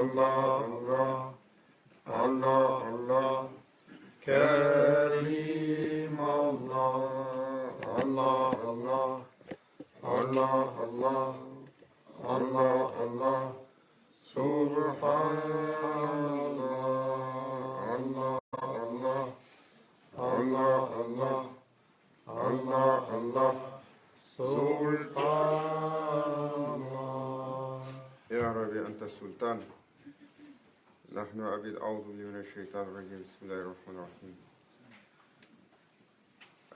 Allah, Allah, Allah, Allah, Karim Allah, Allah, Allah, Allah, Allah, Allah, Allah, Subhanallah, Allah, Allah, Allah, Allah, Allah, Allah, Sultan. Ya Rabbi, Anta Sultan. نحن عبيد أعوذ بالله من الشيطان الرجيم بسم الله الرحمن الرحيم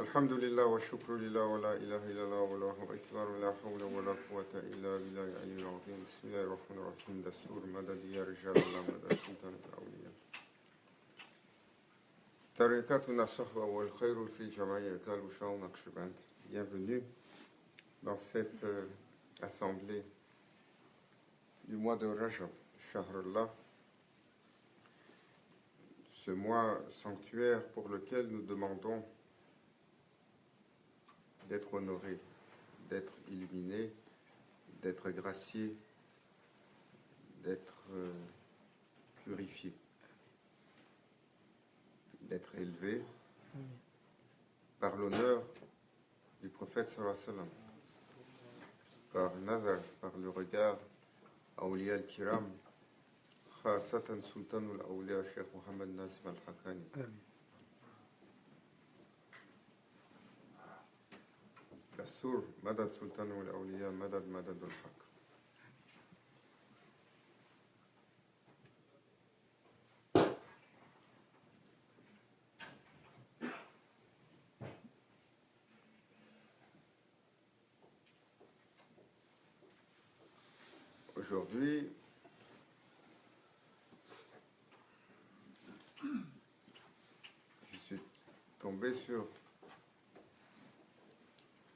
الحمد لله والشكر لله ولا إله إلا الله والله أكبر ولا حول ولا قوة إلا بالله العلي العظيم بسم الله الرحمن الرحيم دستور مدد يا رجال الله مدد سلطان الأولياء طريقتنا الصحبة والخير في الجمعية كالبشاو نقشبند. Bienvenue dans cette assemblée du mois de Rajab, Shahrullah, ce mois sanctuaire pour lequel nous demandons d'être honorés, d'être illuminés, d'être graciés, d'être purifiés, d'être élevés par l'honneur du prophète sallallahu alayhi wa sallam, par nazar, par le regard Awliya al-Kiram, khasatan Sultanul Awliya Cheikh Mohammed Nazim al-Haqqani. Dastur Madad Sultanul Awliya Madad Madadul Haq. Aujourd'hui, je suis tombé sur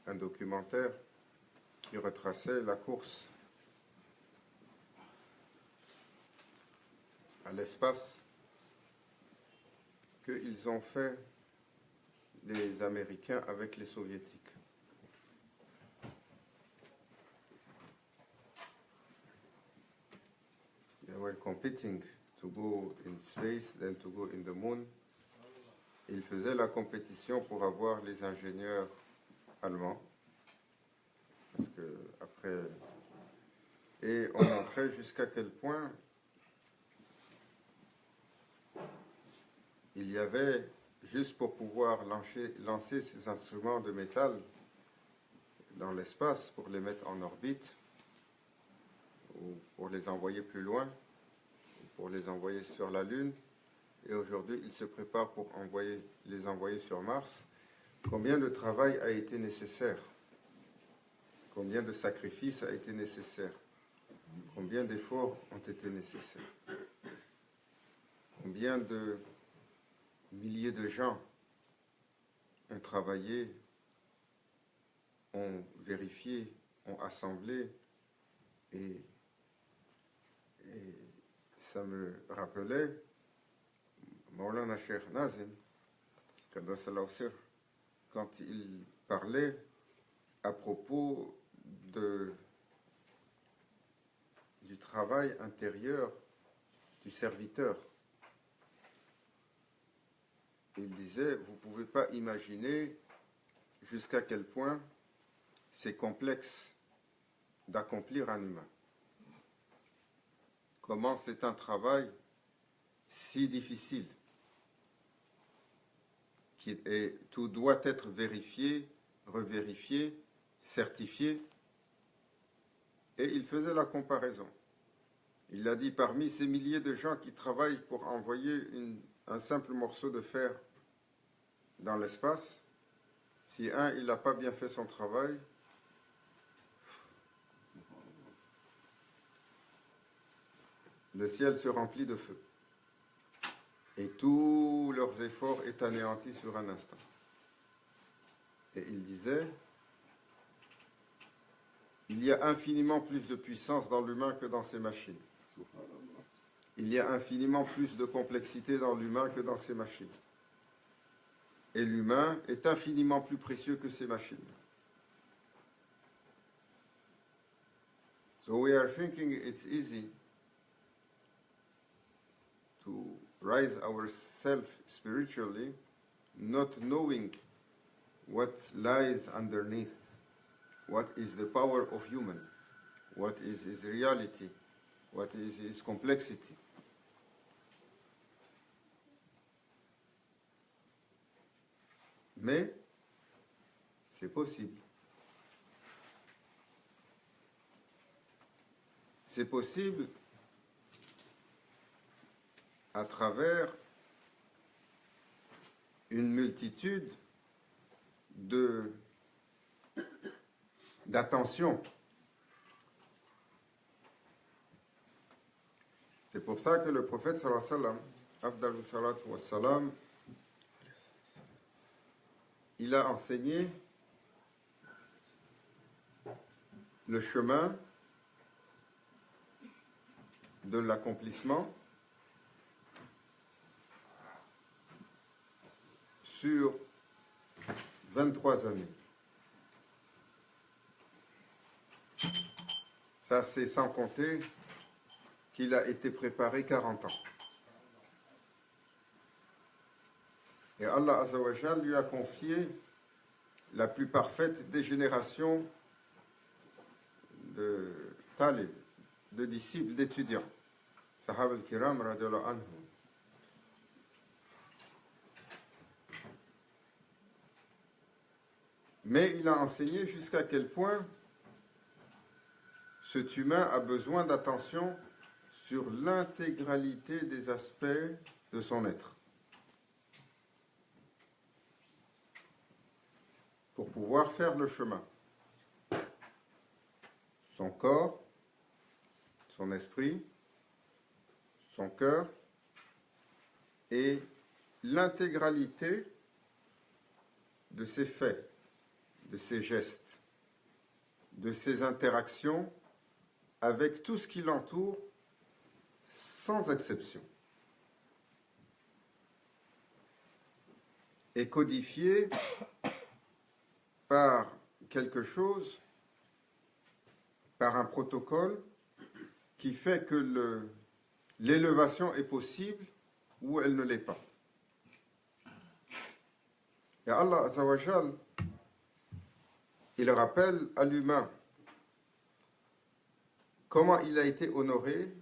un documentaire qui retraçait la course à l'espace qu'ils ont fait les Américains avec les Soviétiques. They were competing to go in space, then to go in the moon. Ils faisaient la compétition pour avoir les ingénieurs allemands, parce que après, et on montrait jusqu'à quel point il y avait, juste pour pouvoir lancer ces instruments de métal dans l'espace, pour les mettre en orbite, ou pour les envoyer plus loin, ou pour les envoyer sur la Lune, et aujourd'hui ils se préparent pour les envoyer sur Mars. Combien de travail a été nécessaire? Combien de sacrifices a été nécessaire? Combien d'efforts ont été nécessaires? Combien de milliers de gens ont travaillé, ont vérifié, ont assemblé, et ça me rappelait Maulana Cheikh Nazim, Qaddasallahu sirr, quand il parlait à propos du travail intérieur du serviteur. Il disait, vous ne pouvez pas imaginer jusqu'à quel point c'est complexe d'accomplir un humain. Comment c'est un travail si difficile. Et tout doit être vérifié, revérifié, certifié. Et il faisait la comparaison. Il a dit, parmi ces milliers de gens qui travaillent pour envoyer un simple morceau de fer dans l'espace, si il n'a pas bien fait son travail, le ciel se remplit de feu. Et tous leurs efforts est anéanti sur un instant. Et il disait, il y a infiniment plus de puissance dans l'humain que dans ces machines. Il y a infiniment plus de complexité dans l'humain que dans ces machines. Et l'humain est infiniment plus précieux que ces machines. So we are thinking it's easy to rise ourselves spiritually, not knowing what lies underneath, what is the power of human, what is his reality, what is his complexity. Mais c'est possible. C'est possible à travers une multitude d'attention. C'est pour ça que le prophète sallallahu alayhi wa sallam, afdalu salatu wa salam, il a enseigné le chemin de l'accomplissement sur 23 années. Ça, c'est sans compter qu'il a été préparé 40 ans. Et Allah Azza wa Jal lui a confié la plus parfaite des générations de talib, de disciples, d'étudiants. Sahab al-Kiram radiyallahu anhum. Mais il a enseigné jusqu'à quel point cet humain a besoin d'attention sur l'intégralité des aspects de son être, pour pouvoir faire le chemin. Son corps, son esprit, son cœur et l'intégralité de ses faits, de ses gestes, de ses interactions avec tout ce qui l'entoure, sans exception. Et codifié par quelque chose, par un protocole qui fait que l'élévation est possible ou elle ne l'est pas. Et Allah Azza wa Jal, il rappelle à l'humain comment il a été honoré,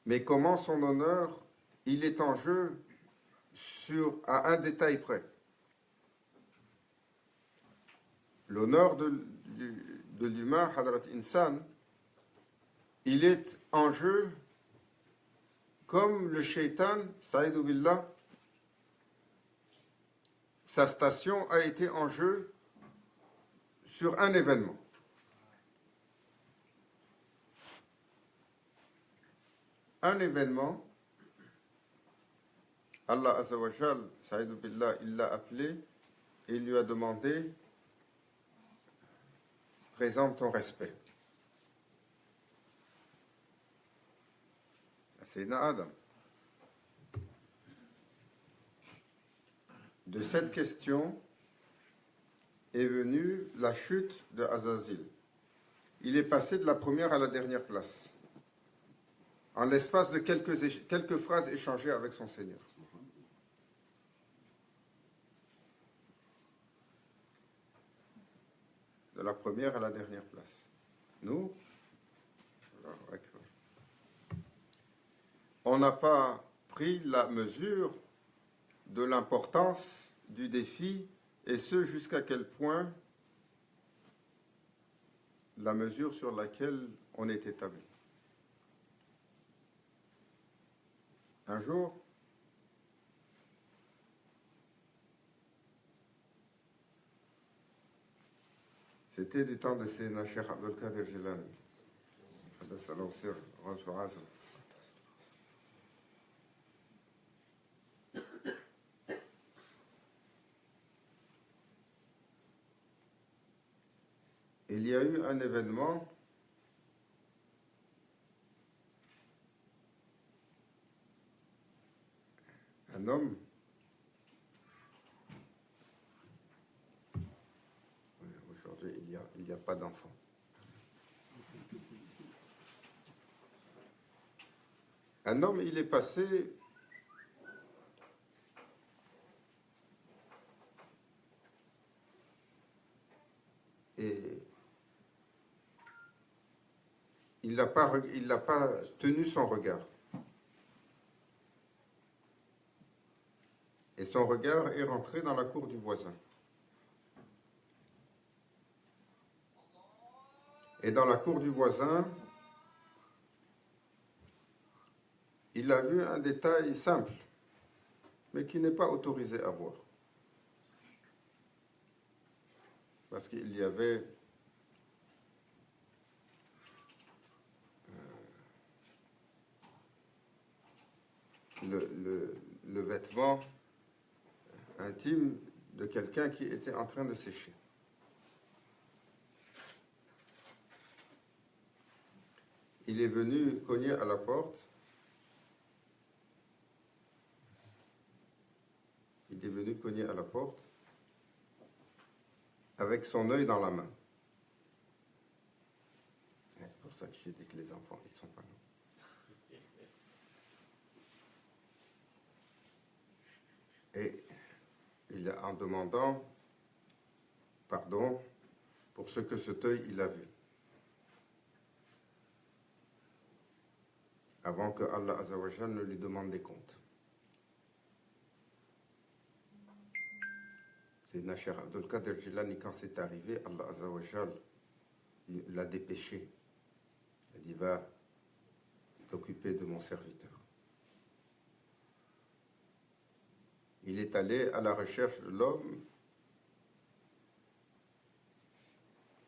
mais comment son honneur, il est en jeu à un détail près. L'honneur de l'humain, Hadrat Insan, il est en jeu comme le shaitan, Saïdou Billah, sa station a été en jeu sur un événement. Un événement, Allah Azza wa Jal, Saïdou Billah, il l'a appelé et il lui a demandé: présente ton respect. Sayyidina Adam. De cette question est venue la chute de Azazil. Il est passé de la première à la dernière place, en l'espace de quelques phrases échangées avec son Seigneur. De la première à la dernière place. Nous, on n'a pas pris la mesure de l'importance du défi, et ce jusqu'à quel point la mesure sur laquelle on est établi. Un jour, c'était du temps de Sayyidina Cheikh Abdul Qadir Jilani. Il y a eu un événement un homme aujourd'hui il n'y a pas d'enfant. Un homme, il est passé et il n'a pas tenu son regard. Et son regard est rentré dans la cour du voisin. Et dans la cour du voisin, il a vu un détail simple, mais qui n'est pas autorisé à voir. Parce qu'il y avait le vêtement intime de quelqu'un qui était en train de sécher. Il est venu cogner à la porte. Il est venu cogner à la porte avec son œil dans la main. C'est pour ça que j'ai dit que les enfants, ils ne sont pas là. Et il a, en demandant pardon pour ce que cet œil il a vu. Avant que Allah Azza wa Jal ne lui demande des comptes. C'est Cheikh Abdul Qadir Jilani, quand c'est arrivé, Allah Azza wa Jal l'a dépêché. Il a dit, va t'occuper de mon serviteur. Il est allé à la recherche de l'homme.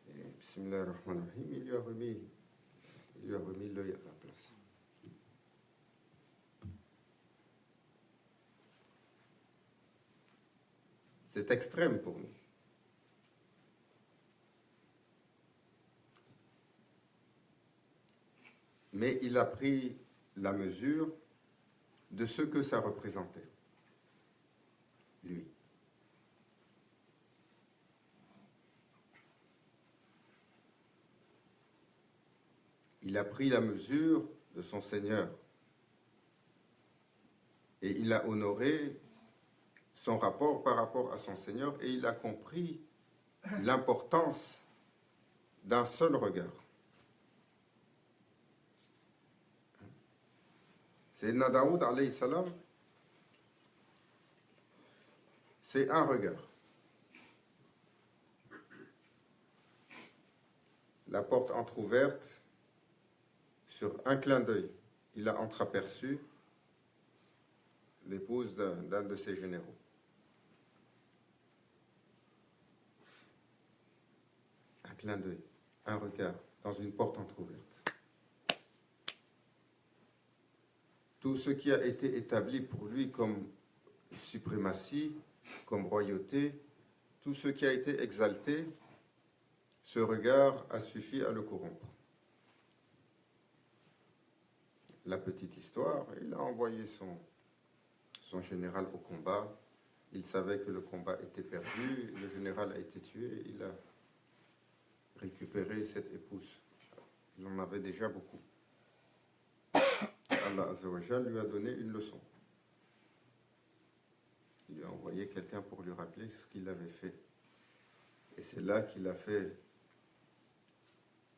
Et Bismillah ar-Rahman ar-Rahim, il lui a remis l'œil à la place. C'est extrême pour nous. Mais il a pris la mesure de ce que ça représentait, lui. Il a pris la mesure de son Seigneur et il a honoré son rapport par rapport à son Seigneur et il a compris l'importance d'un seul regard. Sayyidina Daoud alayhi salam, c'est un regard. La porte entr'ouverte, sur un clin d'œil, il a entreaperçu l'épouse d'un de ses généraux. Un clin d'œil, un regard, dans une porte entr'ouverte. Tout ce qui a été établi pour lui comme suprématie, comme royauté, tout ce qui a été exalté, ce regard a suffi à le corrompre. La petite histoire, il a envoyé son général au combat. Il savait que le combat était perdu, le général a été tué, il a récupéré cette épouse. Il en avait déjà beaucoup. Allah Azza wa Jal lui a donné une leçon. Il lui a envoyé quelqu'un pour lui rappeler ce qu'il avait fait. Et c'est là qu'il a fait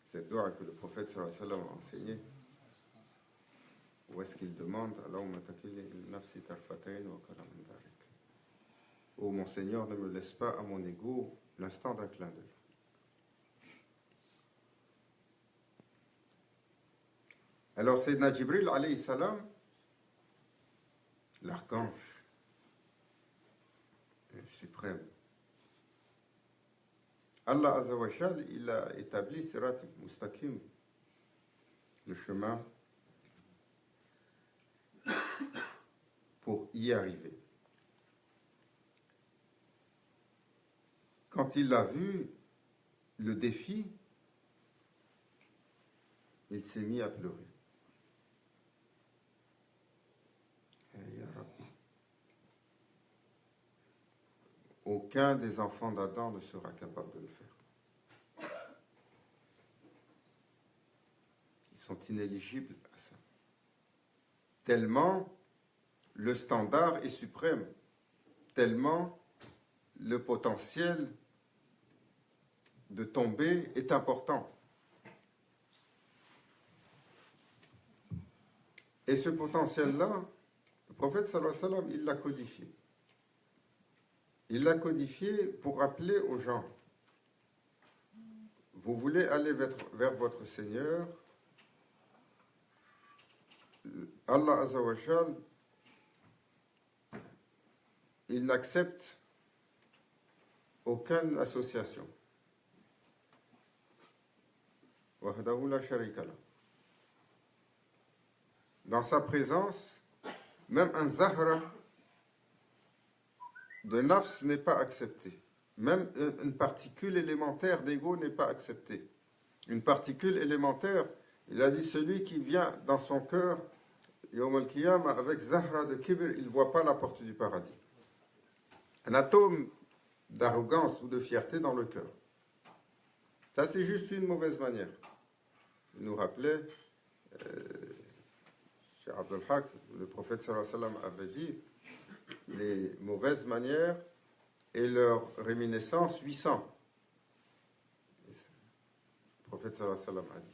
cette doua que le prophète sallallahu alayhi wa sallam a enseignée. Où est-ce qu'il demande Oh mon Seigneur, ne me laisse pas à mon ego l'instant d'un clin d'œil. Alors Sayyidina Jibril alayhi salam, l'archange suprême, Allah Azza wa Jal, il a établi Sirat Mustaqim, le chemin pour y arriver. Quand il a vu le défi, il s'est mis à pleurer. Aucun des enfants d'Adam ne sera capable de le faire. Ils sont inéligibles à ça. tellement le standard est suprême, tellement le potentiel de tomber est important. Et ce potentiel-là, le prophète sallallahu alayhi wa sallam, il l'a codifié. Il l'a codifié pour rappeler aux gens, vous voulez aller vers votre Seigneur, Allah Azza wa Jal, il n'accepte aucune association. Wahdahu la sharika lah. Dans sa présence, même un zahra de nafs n'est pas accepté. Même une particule élémentaire d'ego n'est pas acceptée. Une particule élémentaire, il a dit, celui qui vient dans son cœur, Yawm al-Qiyamah, avec zahra de kibr, il ne voit pas la porte du paradis. Un atome d'arrogance ou de fierté dans le cœur. Ça, c'est juste une mauvaise manière. Il nous rappelait, chez Abdul Haq, le prophète sallallahu alayhi wa sallam avait dit, les mauvaises manières et leur réminiscence 800. Le prophète sallallahu alayhi wa sallam a dit.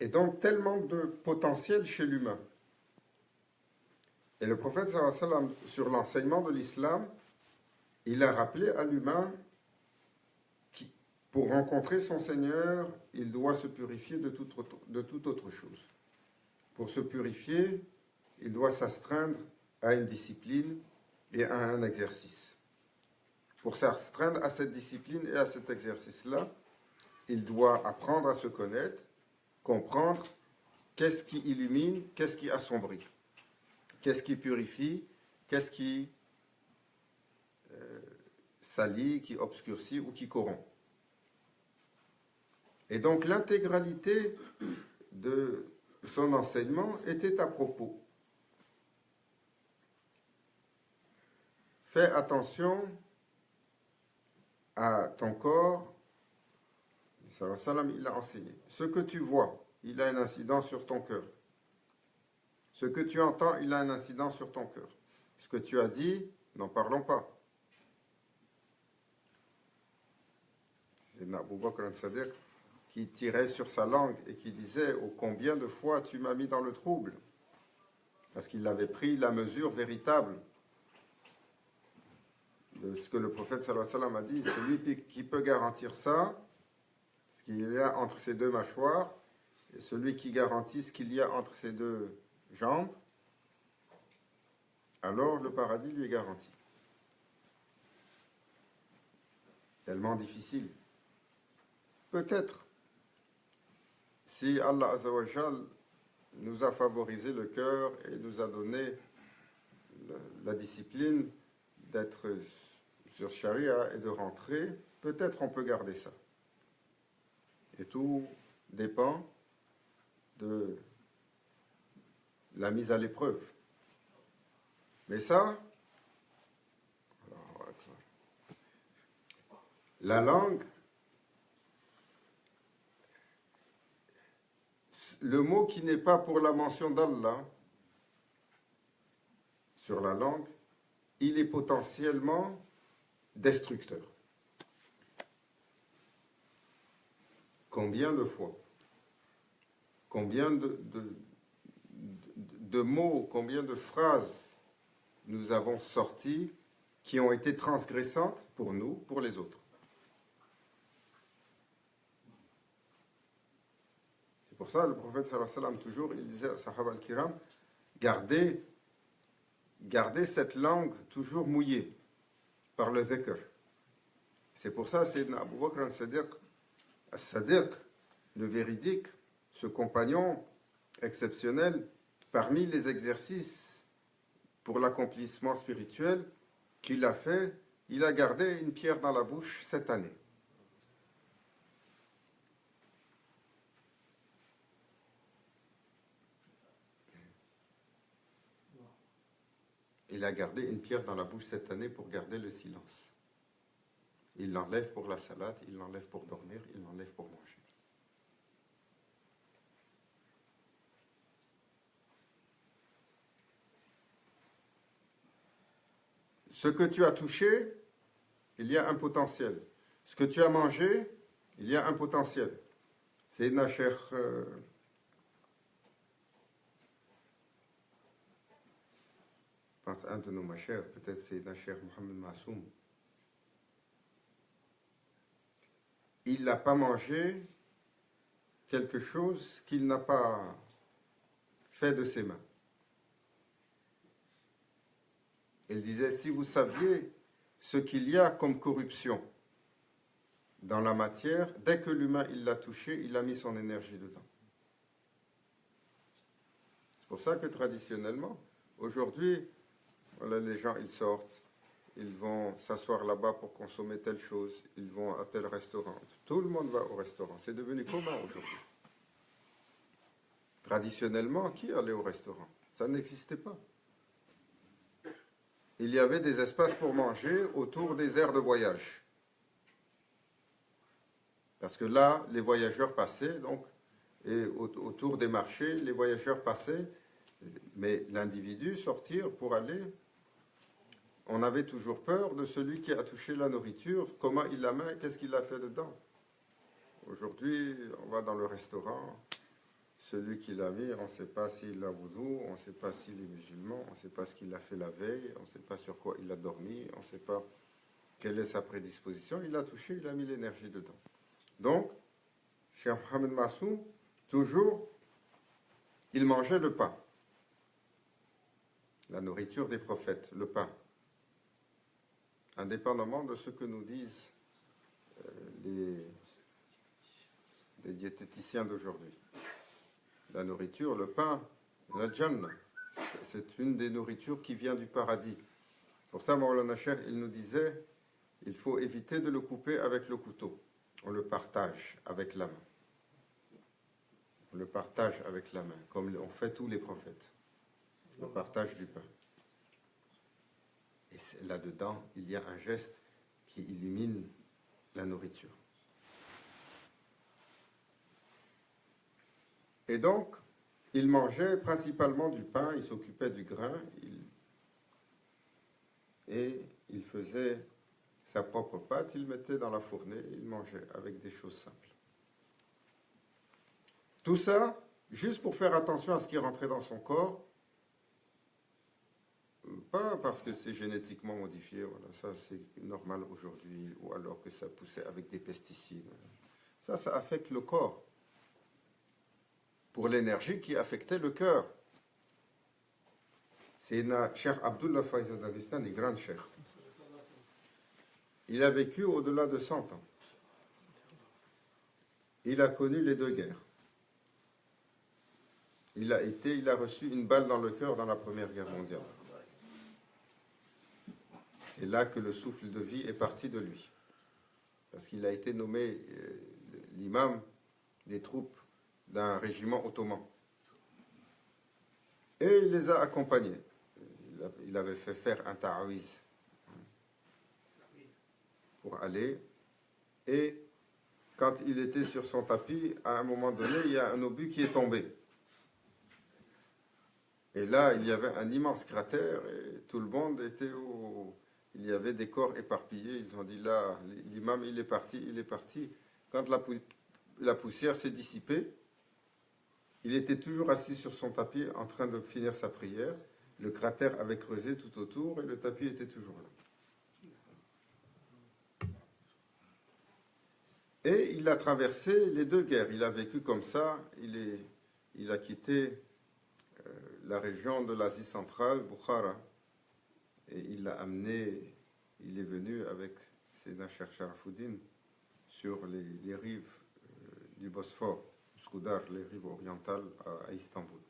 Et donc, tellement de potentiel chez l'humain. Et le prophète sallallahu alayhi wa sallam, sur l'enseignement de l'islam, il a rappelé à l'humain qui, pour rencontrer son Seigneur, il doit se purifier de toute autre chose. Pour se purifier, il doit s'astreindre à une discipline et à un exercice. Pour s'astreindre à cette discipline et à cet exercice-là, il doit apprendre à se connaître, comprendre qu'est-ce qui illumine, qu'est-ce qui assombrit, qu'est-ce qui purifie, qu'est-ce qui salit, qui obscurcit ou qui corrompt. Et donc l'intégralité de son enseignement était à propos. Fais attention à ton corps. Sallallahu alayhi wa sallam, il a enseigné. Ce que tu vois, il a une incidence sur ton cœur. Ce que tu entends, il a une incidence sur ton cœur. Ce que tu as dit, n'en parlons pas. C'est Abu Bakr al-Sadiq qui tirait sur sa langue et qui disait « Oh, combien de fois tu m'as mis dans le trouble ?» Parce qu'il avait pris la mesure véritable de ce que le prophète sallallahu alayhi wa sallam a dit. Celui qui peut garantir ça, ce qu'il y a entre ses deux mâchoires, et celui qui garantit ce qu'il y a entre ses deux jambes, alors le paradis lui est garanti. Tellement difficile. Peut-être, si Allah Azza wa Jal nous a favorisé le cœur et nous a donné la discipline d'être sur Sharia et de rentrer, peut-être on peut garder ça. Et tout dépend de la mise à l'épreuve. Mais ça, la langue, le mot qui n'est pas pour la mention d'Allah sur la langue, il est potentiellement destructeur. Combien de fois, combien de mots, combien de phrases nous avons sorties qui ont été transgressantes pour nous, pour les autres. C'est pour ça le prophète sallallahu alayhi wa sallam toujours, il disait à Sahaba al-Kiram, gardez cette langue toujours mouillée par le dhikr. C'est pour ça Sayyidina Abu Bakr al-Sadiq, le véridique, ce compagnon exceptionnel, parmi les exercices pour l'accomplissement spirituel qu'il a fait, il a gardé une pierre dans la bouche 7 années. Il a gardé une pierre dans la bouche 7 années pour garder le silence. Il l'enlève pour la salade, il l'enlève pour dormir, il l'enlève pour manger. Ce que tu as touché, il y a un potentiel. Ce que tu as mangé, il y a un potentiel. Sayyidina Cheikh je pense un de nos machers, peut-être Sayyidina Cheikh Mohamed Massoum. Il n'a pas mangé quelque chose qu'il n'a pas fait de ses mains. Il disait, si vous saviez ce qu'il y a comme corruption dans la matière, dès que l'humain il l'a touché, il a mis son énergie dedans. C'est pour ça que traditionnellement, aujourd'hui, voilà, les gens ils sortent, ils vont s'asseoir là-bas pour consommer telle chose, ils vont à tel restaurant. Tout le monde va au restaurant, c'est devenu commun aujourd'hui. Traditionnellement, qui allait au restaurant? Ça n'existait pas. Il y avait des espaces pour manger autour des aires de voyage. Parce que là, les voyageurs passaient, donc, et autour des marchés, les voyageurs passaient, mais l'individu sortir pour aller, on avait toujours peur de celui qui a touché la nourriture, comment il la met, qu'est-ce qu'il a fait dedans. Aujourd'hui, on va dans le restaurant, celui qui l'a mis, on ne sait pas s'il a voudou, on ne sait pas s'il est musulman, on ne sait pas ce qu'il a fait la veille, on ne sait pas sur quoi il a dormi, on ne sait pas quelle est sa prédisposition. Il a touché, il a mis l'énergie dedans. Donc, Cheikh Mohamed Massoum, toujours, il mangeait le pain. La nourriture des prophètes, le pain. Indépendamment de ce que nous disent les diététiciens d'aujourd'hui. La nourriture, le pain, la Jannah, c'est une des nourritures qui vient du paradis. Pour ça, Maulana Cheikh, il nous disait, il faut éviter de le couper avec le couteau. On le partage avec la main. On le partage avec la main, comme ont fait tous les prophètes. Le partage du pain. Et là-dedans, il y a un geste qui illumine la nourriture. Et donc, il mangeait principalement du pain, il s'occupait du grain, et il faisait sa propre pâte, il mettait dans la fournée, il mangeait avec des choses simples. Tout ça, juste pour faire attention à ce qui rentrait dans son corps, pas parce que c'est génétiquement modifié, voilà, ça c'est normal aujourd'hui, ou alors que ça poussait avec des pesticides. Ça affecte le corps. Pour l'énergie qui affectait le cœur. C'est Cheikh Abdullah Faiz Daghestani, grand cheikh. Il a vécu au-delà de 100 ans. Il a connu les deux guerres. Il a reçu une balle dans le cœur dans la Première Guerre mondiale. C'est là que le souffle de vie est parti de lui. Parce qu'il a été nommé l'imam des troupes d'un régiment ottoman. Et il les a accompagnés. Il avait fait faire un ta'awiz pour aller. Et quand il était sur son tapis, à un moment donné, il y a un obus qui est tombé. Et là, il y avait un immense cratère et tout le monde était au... Il y avait des corps éparpillés. Ils ont dit là, l'imam, il est parti, il est parti. Quand la poussière s'est dissipée, il était toujours assis sur son tapis en train de finir sa prière. Le cratère avait creusé tout autour et le tapis était toujours là. Et il a traversé les deux guerres. Il a vécu comme ça. Il a quitté la région de l'Asie centrale, Bukhara, et il l'a amené, il est venu avec Sayyidina Cheikh Sharafuddin sur les rives du Bosphore, Skudar, les rives orientales à Istanbul.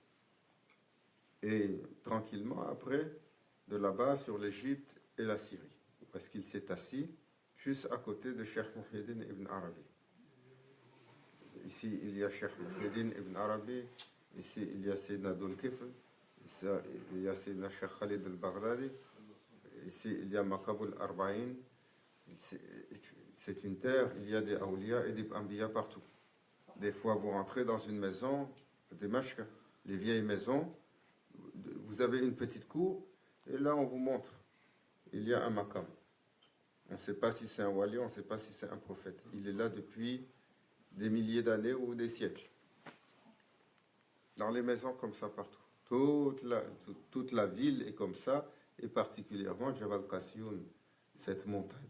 Et tranquillement après, de là-bas sur l'Égypte et la Syrie, parce qu'il s'est assis juste à côté de Cheikh Muhyiddin ibn Arabi. Ici, il y a Cheikh Muhyiddin ibn Arabi, ici, il y a Sayyidina Dul-Kifl, ici, il y a Sayyidina Cheikh Khalid al-Baghdadi, ici, il y a Maqabul Arba'in, C'est une terre, il y a des awliya et des anbiya partout. Des fois, vous rentrez dans une maison, des mashka, les vieilles maisons, vous avez une petite cour, et là, on vous montre, il y a un maqam. On ne sait pas si c'est un wali, on ne sait pas si c'est un prophète. Il est là depuis des milliers d'années ou des siècles. Dans les maisons comme ça partout. Toute la ville est comme ça, et particulièrement Jabal Qassioun, cette montagne.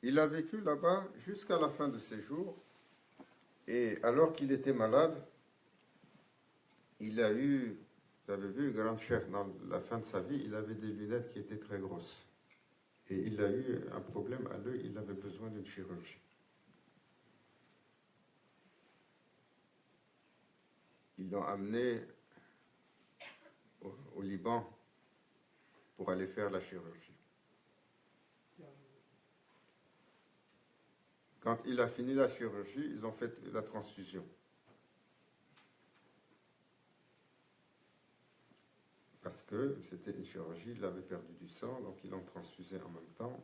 Il a vécu là-bas jusqu'à la fin de ses jours, et alors qu'il était malade, il a eu, vous avez vu, grand cher, dans la fin de sa vie, il avait des lunettes qui étaient très grosses. Et il a eu un problème à l'œil, il avait besoin d'une chirurgie. Ils l'ont amené au Liban pour aller faire la chirurgie. Quand il a fini la chirurgie, ils ont fait la transfusion. Parce que c'était une chirurgie, il avait perdu du sang, donc ils l'ont transfusé en même temps.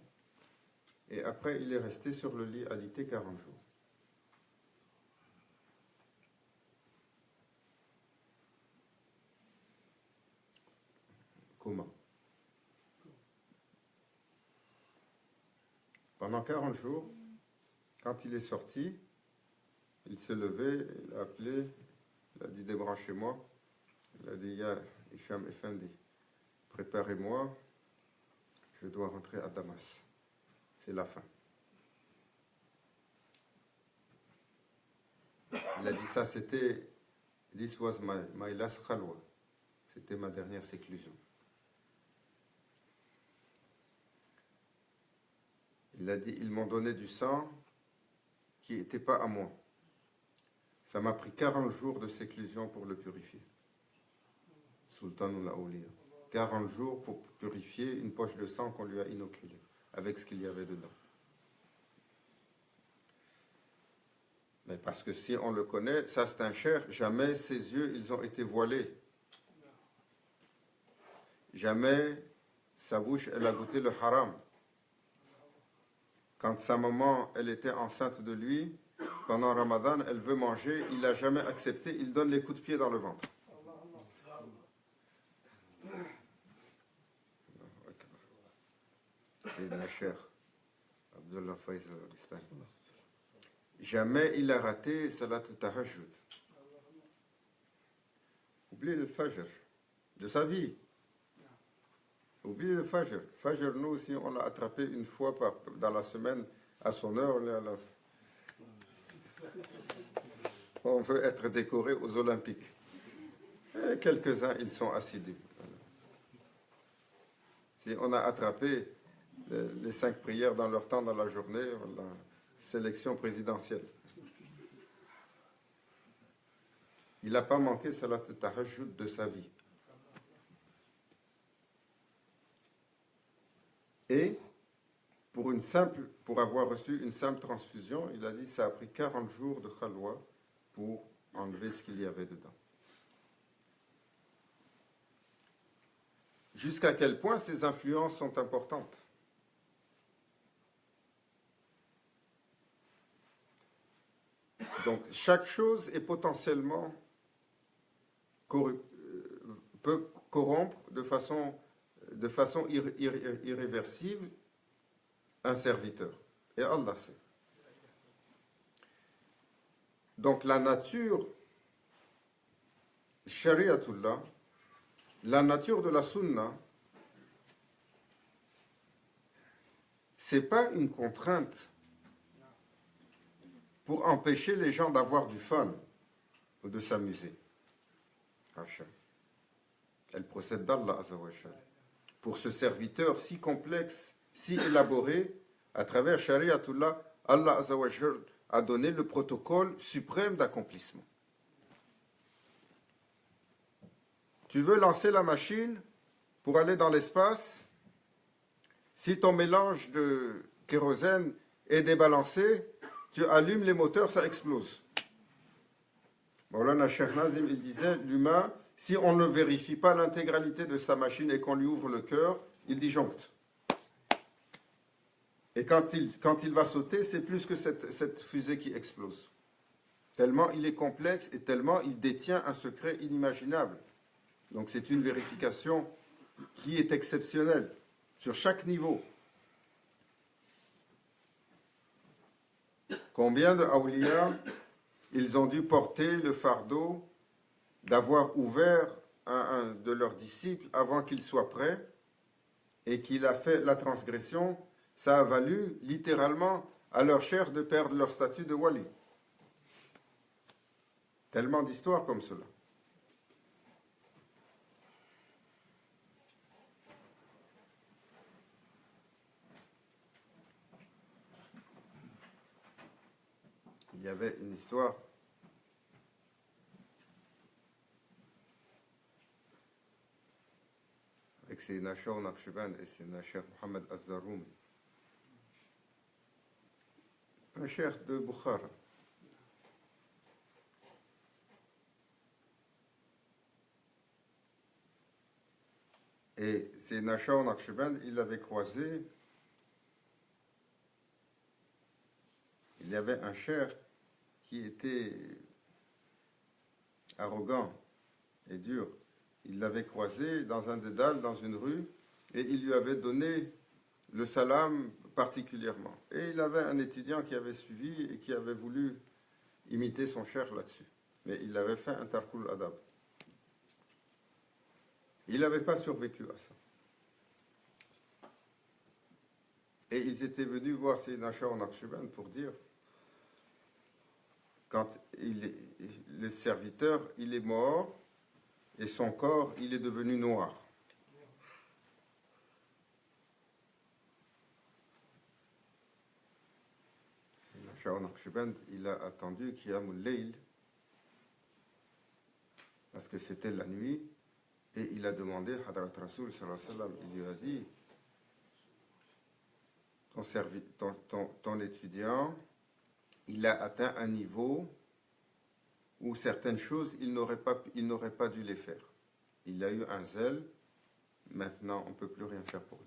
Et après, il est resté sur le lit alité 40 jours. Coma. Pendant 40 jours, quand il est sorti, il s'est levé, il a appelé, il a dit débranchez-moi. Il a dit ya Hicham Effendi, préparez-moi, je dois rentrer à Damas. C'est la fin. Il a dit ça, c'était this was my last khalwa. C'était ma dernière séclusion. Il a dit, ils m'ont donné du sang qui n'était pas à moi. Ça m'a pris 40 jours de séclusion pour le purifier. Sultanul Awliya. 40 jours pour purifier une poche de sang qu'on lui a inoculée, avec ce qu'il y avait dedans. Mais parce que si on le connaît, ça c'est un cher, jamais ses yeux, ils ont été voilés. Jamais sa bouche, elle a goûté le haram. Quand sa maman, elle était enceinte de lui, pendant Ramadan, elle veut manger, il n'a jamais accepté, il donne les coups de pied dans le ventre. C'est Nacher, Abdullah Faiz al-Istani. Jamais il a raté Salat al-Tahajjud. Oubliez le Fajr de sa vie. Oubliez le Fajr. Fajr, nous aussi, on l'a attrapé une fois dans la semaine à son heure. On veut être décoré aux Olympiques. Et quelques-uns, ils sont assidus. Si on a attrapé les 5 prières dans leur temps dans la journée, la sélection présidentielle. Il n'a pas manqué Salat al-Tahajjud de sa vie. Et pour avoir reçu une simple transfusion, il a dit ça a pris 40 jours de khalwa pour enlever ce qu'il y avait dedans. Jusqu'à quel point ces influences sont importantes. Donc chaque chose est potentiellement peut corrompre de façon irréversible un serviteur. Et Allah sait. Donc la nature, Shariatullah, la nature de la sunna, c'est pas une contrainte pour empêcher les gens d'avoir du fun ou de s'amuser. Elle procède d'Allah Azzawajal. Pour ce serviteur si complexe, si élaboré, à travers Shariatullah, Allah Azzawajal a donné le protocole suprême d'accomplissement. Tu veux lancer la machine pour aller dans l'espace? Si ton mélange de kérosène est débalancé, tu allumes les moteurs, ça explose. Maulana Cheikh Nazim, il disait, l'humain, si on ne vérifie pas l'intégralité de sa machine et qu'on lui ouvre le cœur, il disjoncte. Et quand il va sauter, c'est plus que cette fusée qui explose. Tellement il est complexe et tellement il détient un secret inimaginable. Donc c'est une vérification qui est exceptionnelle sur chaque niveau. Combien de awliya, ils ont dû porter le fardeau d'avoir ouvert un de leurs disciples avant qu'il soit prêt et qu'il a fait la transgression, ça a valu littéralement à leur chair de perdre leur statut de wali. Tellement d'histoires comme cela. Il y avait une histoire avec Sayyidina Shah Naqshband et Sayyidina Cheikh Mohammed Az-Zarroumi. Un cheikh de Bukhara. Et Sayyidina Shah Naqshband, il l'avait croisé. Il y avait un cheikh qui était arrogant et dur. Il l'avait croisé dans un dédale, dans une rue, et il lui avait donné le salam particulièrement. Et il avait un étudiant qui avait suivi et qui avait voulu imiter son cheikh là-dessus. Mais il avait fait un tarkul adab. Il n'avait pas survécu à ça. Et ils étaient venus voir Sayyidina Shah Naqshband pour dire, quand le serviteur, il est mort, et son corps, il est devenu noir. Shah Naqshband, il a attendu Qiyamul Layl, parce que c'était la nuit, et il a demandé, Hadrat Rasoul sallallahu alayhi wa sallam, il lui a dit, ton étudiant, il a atteint un niveau où certaines choses, il n'aurait pas dû les faire. Il a eu un zèle, maintenant on ne peut plus rien faire pour lui.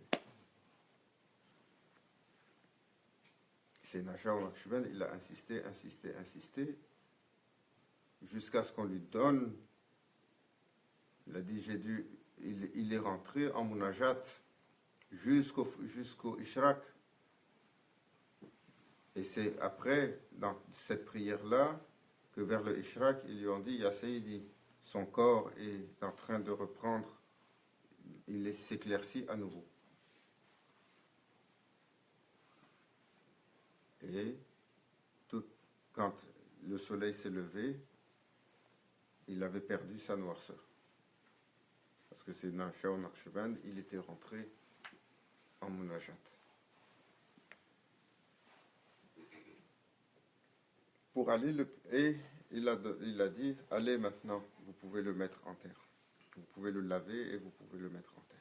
C'est Shah Naqshband, il a insisté, jusqu'à ce qu'on lui donne. Il a dit, il est rentré en munajat jusqu'au ishraq. Et c'est après, dans cette prière-là, que vers le ishraq, ils lui ont dit, Ya Sayyidi, son corps est en train de reprendre, il s'éclaircit à nouveau. Et quand le soleil s'est levé, il avait perdu sa noirceur. Parce que c'est Shah Naqshband, il était rentré en munajat. Pour aller et il a dit, allez maintenant, vous pouvez le mettre en terre. Vous pouvez le laver et vous pouvez le mettre en terre.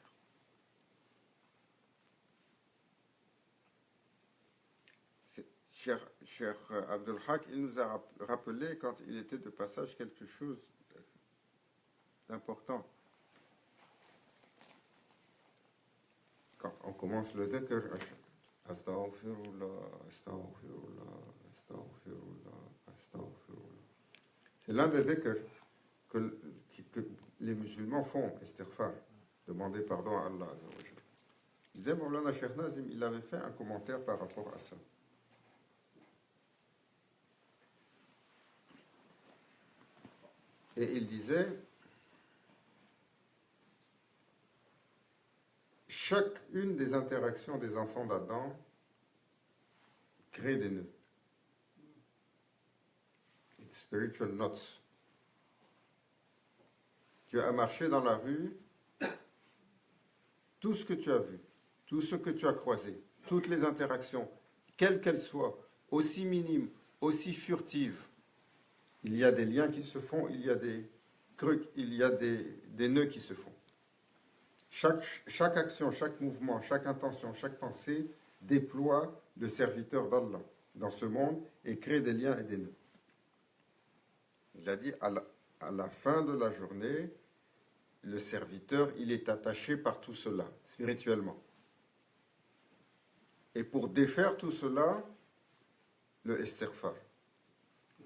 Cher Abdul Haq, il nous a rappelé quand il était de passage quelque chose d'important. Quand on commence le dhikr, Astaghfirullah, Astaghfirullah, Astaghfirullah, Astaghfirullah. C'est l'un des dhikr que les musulmans font, istighfar, demander pardon à Allah. Il disait, Mawlana Cheikh Nazim, il avait fait un commentaire par rapport à ça. Et il disait, chacune des interactions des enfants d'Adam crée des nœuds. It's spiritual knots. Tu as marché dans la rue, tout ce que tu as vu, tout ce que tu as croisé, toutes les interactions, quelles qu'elles soient, aussi minimes, aussi furtives, il y a des liens qui se font, il y a des trucs, il y a des nœuds qui se font. Chaque action, chaque mouvement, chaque intention, chaque pensée déploie le serviteur d'Allah dans ce monde et crée des liens et des nœuds. Il a dit, à la fin de la journée, le serviteur, il est attaché par tout cela, spirituellement. Et pour défaire tout cela, le istighfar.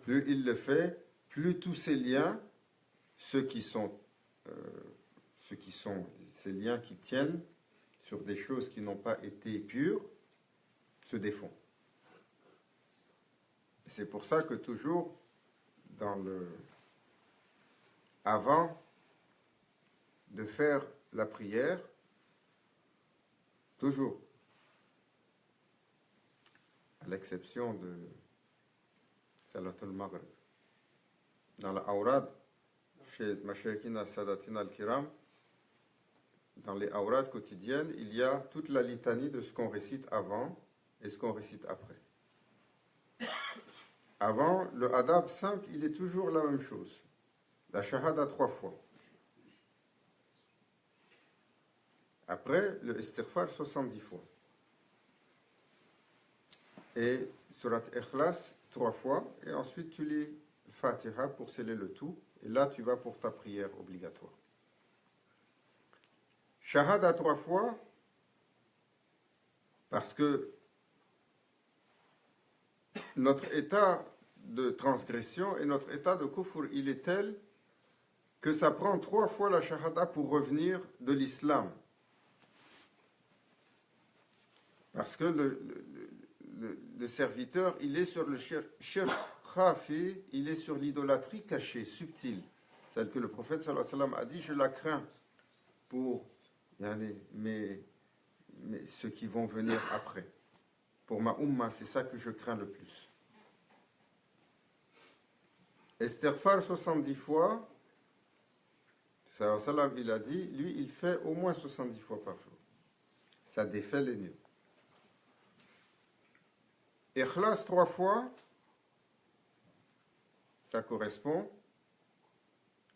Plus il le fait, plus tous ces liens, ceux qui sont ces liens qui tiennent sur des choses qui n'ont pas été pures, se défont. C'est pour ça que toujours, avant de faire la prière, toujours, à l'exception de Salatul Maghrib, dans la Awrad, chez Mashaykina Sadatina al-Kiram, dans les Awrad quotidiennes, il y a toute la litanie de ce qu'on récite avant et ce qu'on récite après. Avant, le adab simple, il est toujours la même chose. La shahada 3 fois. Après, le istighfar 70 fois. Et surat Ikhlas 3 fois. Et ensuite, tu lis Fatiha pour sceller le tout. Et là, tu vas pour ta prière obligatoire. Shahada 3 fois, parce que notre état de transgression et notre état de kufr, il est tel que ça prend 3 fois la shahada pour revenir de l'islam. Parce que le serviteur, il est sur le shirk khafi, il est sur l'idolâtrie cachée, subtile, celle que le prophète sallallahu alayhi wa sallam a dit, je la crains pour ceux qui vont venir après. Pour ma umma, c'est ça que je crains le plus. Istighfar 70 fois, sallallahu alayhi wa sallam, il a dit, lui, il fait au moins 70 fois par jour. Ça défait les nœuds. Ikhlas 3 fois, ça correspond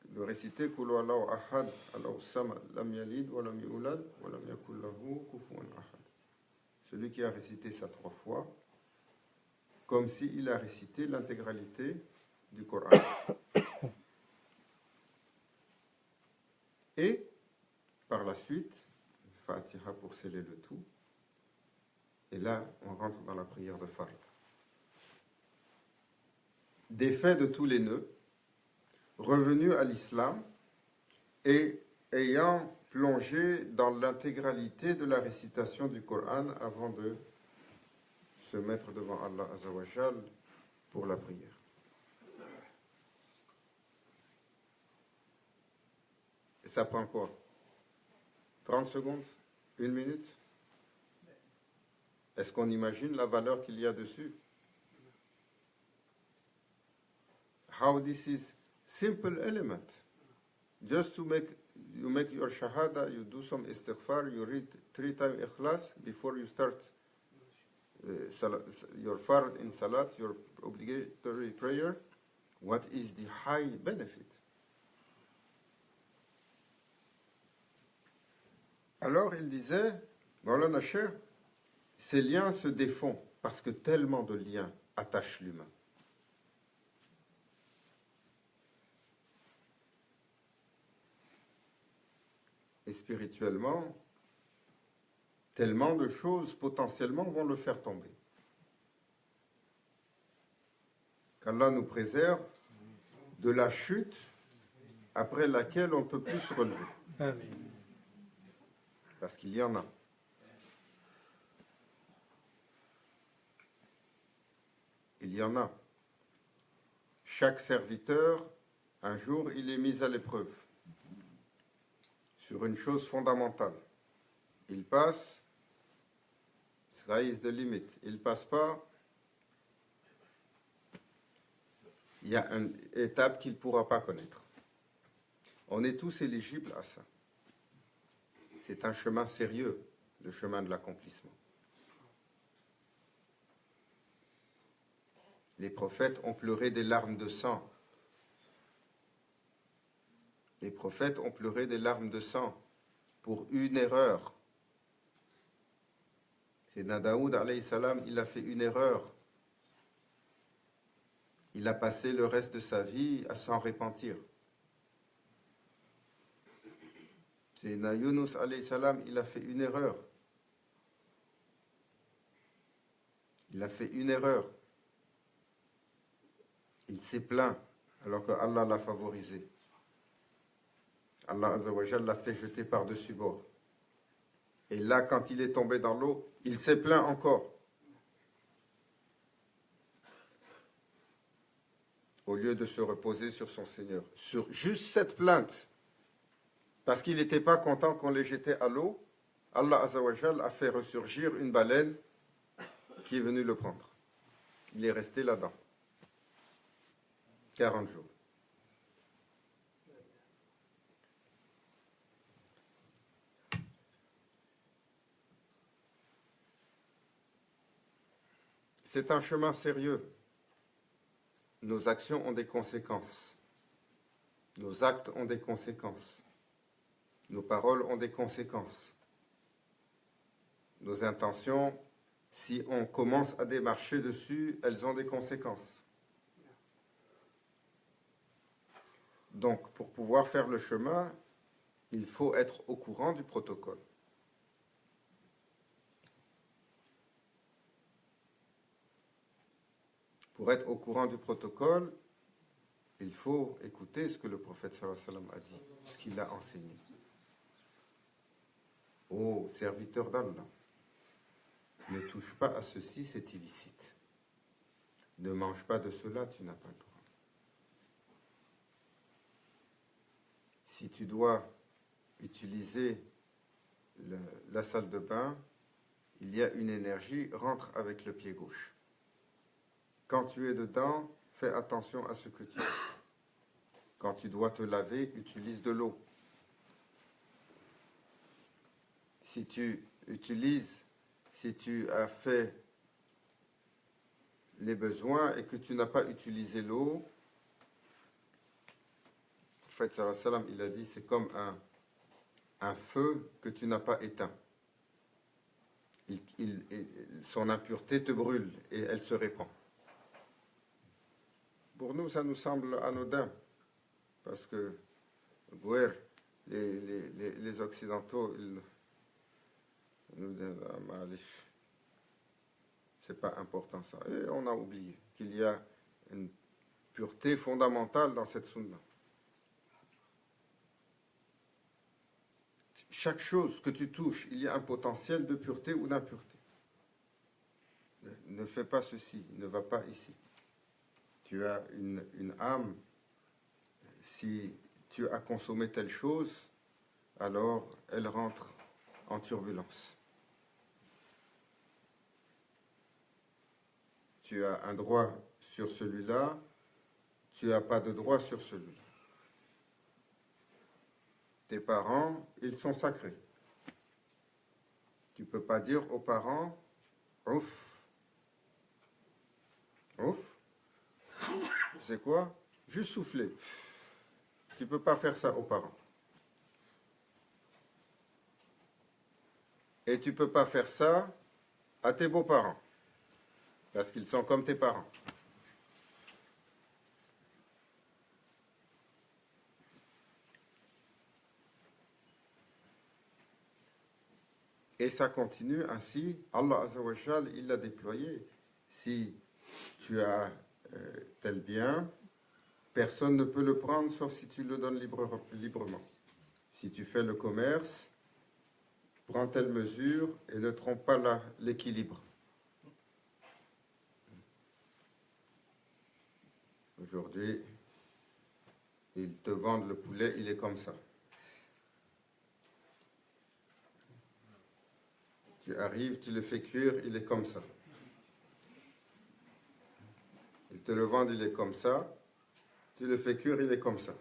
de réciter Qul huwallahu ahad, Allahu samad, lam yalid wa lam yulad wa lam yakul lahu kufuwan ahad. Celui qui a récité ça 3 fois, comme s'il a récité l'intégralité du Coran. Et par la suite, Fatiha pour sceller le tout. Et là, on rentre dans la prière de Fard. Défait de tous les nœuds, revenu à l'islam et ayant plongé dans l'intégralité de la récitation du Coran avant de se mettre devant Allah Azza wa Jal pour la prière. Et ça prend quoi? 30 secondes? 1 minute? Est-ce qu'on imagine la valeur qu'il y a dessus? How this is simple element. Just to make your shahada, you do some istighfar, you read 3 times ikhlas before you start your fard in salat, your obligatory prayer. What is the high benefit? Alors il disait, Maulana Cheikh, ces liens se défont parce que tellement de liens attachent l'humain. Et spirituellement, tellement de choses potentiellement vont le faire tomber. Qu'Allah nous préserve de la chute après laquelle on ne peut plus se relever. Amen. Parce qu'il y en a. Il y en a. Chaque serviteur, un jour, il est mis à l'épreuve sur une chose fondamentale. Il passe, sky is the limit. Il passe pas, il y a une étape qu'il ne pourra pas connaître. On est tous éligibles à ça. C'est un chemin sérieux, le chemin de l'accomplissement. Les prophètes ont pleuré des larmes de sang. Les prophètes ont pleuré des larmes de sang pour une erreur. C'est Daoud, alayhi salam, il a fait une erreur. Il a passé le reste de sa vie à s'en repentir. C'est Yunus, alayhi salam, il a fait une erreur. Il a fait une erreur. Il s'est plaint alors que Allah l'a favorisé. Allah Azza wa Jal l'a fait jeter par-dessus bord. Et là, quand il est tombé dans l'eau, il s'est plaint encore. Au lieu de se reposer sur son Seigneur. Sur juste cette plainte. Parce qu'il n'était pas content qu'on les jetait à l'eau, Allah Azza wa Jal a fait ressurgir une baleine qui est venue le prendre. Il est resté là-dedans. 40 jours. C'est un chemin sérieux. Nos actions ont des conséquences. Nos actes ont des conséquences. Nos paroles ont des conséquences. Nos intentions, si on commence à démarcher dessus, elles ont des conséquences. Donc, pour pouvoir faire le chemin, il faut être au courant du protocole. Pour être au courant du protocole, il faut écouter ce que le prophète sallallahu alayhi wa sallam a dit, ce qu'il a enseigné. Ô serviteur d'Allah, ne touche pas à ceci, c'est illicite. Ne mange pas de cela, tu n'as pas le droit. Si tu dois utiliser la salle de bain, il y a une énergie, rentre avec le pied gauche. Quand tu es dedans, fais attention à ce que tu fais. Quand tu dois te laver, utilise de l'eau. Si tu as fait les besoins et que tu n'as pas utilisé l'eau, le prophète sallallahu alayhi wa sallam, il a dit, c'est comme un feu que tu n'as pas éteint. Son impureté te brûle et elle se répand. Pour nous, ça nous semble anodin, parce que les Occidentaux, ils nous disent, c'est pas important ça. Et on a oublié qu'il y a une pureté fondamentale dans cette sunna. Chaque chose que tu touches, il y a un potentiel de pureté ou d'impureté. Ne fais pas ceci, ne va pas ici. Tu as une âme, si tu as consommé telle chose, alors elle rentre en turbulence. Tu as un droit sur celui-là, tu n'as pas de droit sur celui-là. Tes parents, ils sont sacrés. Tu ne peux pas dire aux parents, ouf, ouf, c'est quoi? Juste souffler. Tu ne peux pas faire ça aux parents. Et tu ne peux pas faire ça à tes beaux-parents, parce qu'ils sont comme tes parents. Et ça continue ainsi. Allah Azza wa Jal, il l'a déployé. Si tu as tel bien, personne ne peut le prendre sauf si tu le donnes librement. Si tu fais le commerce, prends telle mesure et ne trompe pas l'équilibre. Aujourd'hui, ils te vendent le poulet, il est comme ça. Tu arrives, tu le fais cuire, il est comme ça. Ils te le vendent, il est comme ça. Tu le fais cuire, il est comme ça.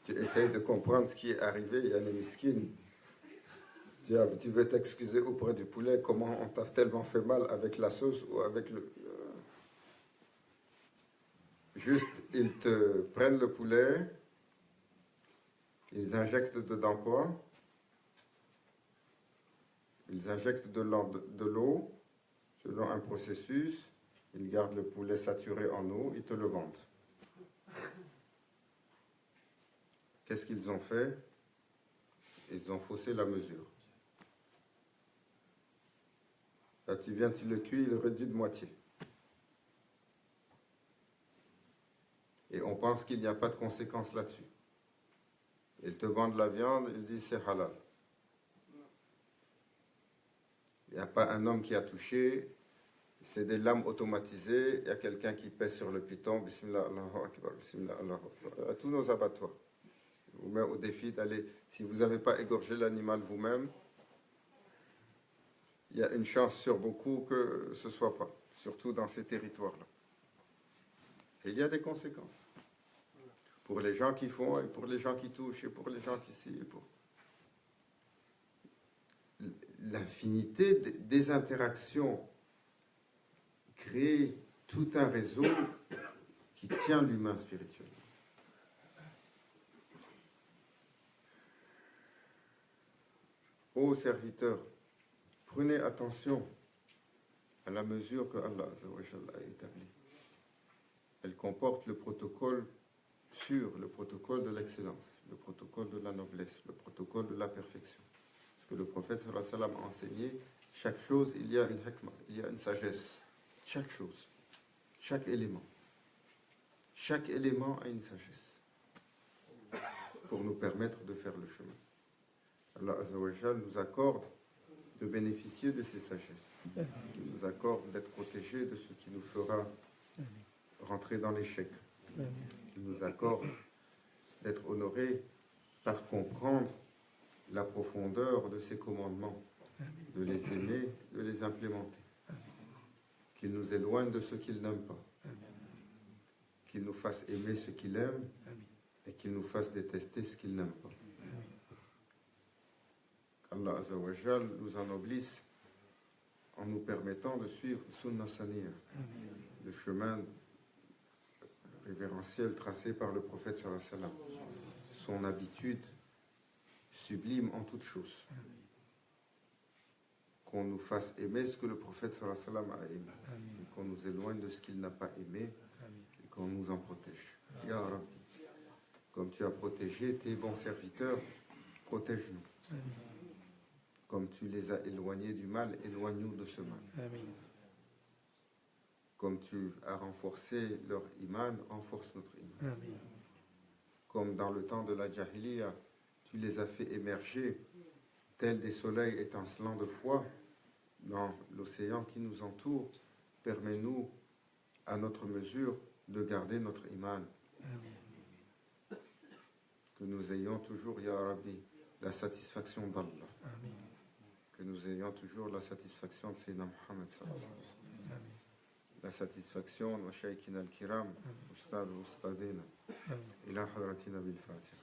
Tu essayes de comprendre ce qui est arrivé, il y a les miskines. Tu veux t'excuser auprès du poulet, comment on t'a tellement fait mal avec la sauce ou avec le... Juste, ils te prennent le poulet, ils injectent dedans quoi? Ils injectent de l'eau selon un processus, ils gardent le poulet saturé en eau, ils te le vendent. Qu'est-ce qu'ils ont fait? Ils ont faussé la mesure. Là, tu viens, tu le cuis, il est réduit de moitié. Et on pense qu'il n'y a pas de conséquences là-dessus. Ils te vendent la viande, ils disent c'est halal. Il n'y a pas un homme qui a touché, c'est des lames automatisées, il y a quelqu'un qui pèse sur le piton, Bismillah, Allahu Akbar, Bismillah, Allahu Akbar. À tous nos abattoirs. Je vous mets au défi d'aller, si vous n'avez pas égorgé l'animal vous-même, il y a une chance sur beaucoup que ce ne soit pas, surtout dans ces territoires-là. Et il y a des conséquences. Pour les gens qui font, et pour les gens qui touchent, et pour les gens qui s'y... L'infinité des interactions crée tout un réseau qui tient l'humain spirituel. Ô serviteurs, prenez attention à la mesure que Allah a établie. Elle comporte le protocole sûr, le protocole de l'excellence, le protocole de la noblesse, le protocole de la perfection. Ce que le prophète sallallahu alayhi wa sallam a enseigné, chaque chose, il y a une hikmah, il y a une sagesse. Chaque chose, chaque élément a une sagesse pour nous permettre de faire le chemin. Allah Azza wa Jal nous accorde de bénéficier de ces sagesses. Il nous accorde d'être protégés de ce qui nous fera rentrer dans l'échec. Il nous accorde d'être honorés par comprendre la profondeur de ses commandements, de les aimer, de les implémenter. Qu'il nous éloigne de ce qu'il n'aime pas. Qu'il nous fasse aimer ce qu'il aime et qu'il nous fasse détester ce qu'il n'aime pas. Qu'Allah Azza wa Jal nous ennoblisse en nous permettant de suivre Sunnah Saniyya, le chemin révérentiel tracé par le prophète sallallahu alayhi wa sallam, son habitude sublime en toutes choses. Qu'on nous fasse aimer ce que le prophète sallallahu alayhi wa sallam a aimé, et qu'on nous éloigne de ce qu'il n'a pas aimé, et qu'on nous en protège. Ya Rabbi, comme tu as protégé tes bons serviteurs, protège-nous. Comme tu les as éloignés du mal, éloigne-nous de ce mal. Comme tu as renforcé leur iman, renforce notre iman. Comme dans le temps de la Jahiliya, tu les as fait émerger, tels des soleils étincelants de foi, dans l'océan qui nous entoure. Permets-nous, à notre mesure, de garder notre iman. Que nous ayons toujours, Ya Rabbi, la satisfaction d'Allah. Que nous ayons toujours la satisfaction de Sayyidina Muhammad sallallahu alayhi wa sallam. La satisfaction de Shaykhina al-Kiram, Ustad wa Ustadina, ila hadratina bil-Fatiha.